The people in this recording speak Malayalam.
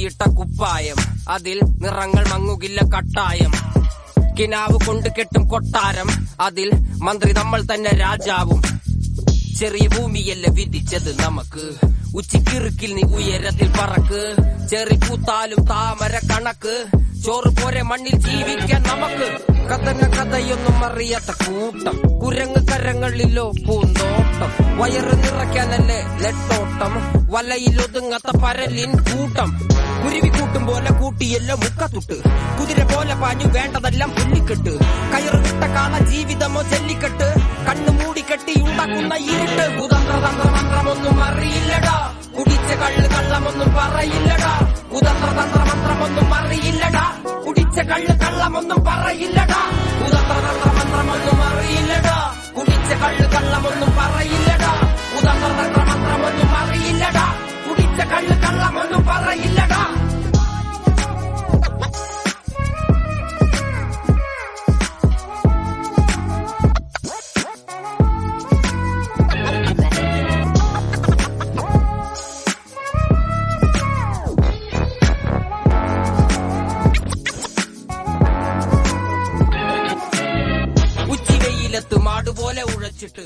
കീറിയിട്ട കുപ്പായം, അതിൽ നിറങ്ങൾ മങ്ങുകില്ല കട്ടായം. കിനാവ് കൊണ്ട് കെട്ടും കൊട്ടാരം, അതിൽ മന്ത്രി നമ്മൾ തന്നെ രാജാവും. ചെറിയ ഭൂമിയല്ല വിധിച്ചത് നമുക്ക്, ഉച്ചിക്കിറുക്കിൽ നീ ഉയരത്തിൽ പറക്ക്. ചെറി പൂത്താലും താമര കണക്ക്, ചോറ് പോരെ മണ്ണിൽ ജീവിക്കാൻ നമുക്ക്. കഥന കഥയൊന്നും അറിയാത്ത കൂട്ടം, കുരങ്ങ് കരങ്ങളിലോ പൂന്തോട്ടം. വയറ് നിറയ്ക്കാനല്ലേ നെട്ടോട്ടം, വലയിലൊതുങ്ങാത്ത പരലിൻ കൂട്ടം. കുരുവി കൂട്ടും പോലെ കൂട്ടിയല്ലോ മുക്കത്തുട്ട്, കുതിര പോലെ പാഞ്ഞു വേണ്ടതെല്ലാം പുല്ലിക്കെട്ട്. കയറുകിട്ട കാള ജീവിതമോ ജല്ലിക്കെട്ട്, കണ്ണു മൂടിക്കെട്ടി ഉണ്ടാക്കുന്ന ഇരുട്ട്. കുതന്ത്രതന്ത്രമന്ത്രമൊന്നും അറിയില്ലടാ, കുടിച്ച കള്ള് കള്ളമൊന്നും പറയില്ലടാ. കുതന്ത്രതന്ത്രമന്ത്രമൊന്നും അറിയില്ലടാ, കുടിച്ച കള്ള് കള്ളമൊന്നും പറയില്ലടാ. കുതന്ത്രതന്ത്രമന്ത്രമൊന്നും അറിയില്ലടാ, കുടിച്ച കള്ള് കള്ളമൊന്നും പറയില്ലടാ. കുതന്ത്രതന്ത്രമന്ത്രമൊന്നും അറിയില്ലടാ, കുടിച്ച കള്ള് കള്ളമൊന്നും പറയില്ലടാ. ഉച്ചിവെയിലത്ത് മാടുപോലെ ഉഴച്ചിട്ട്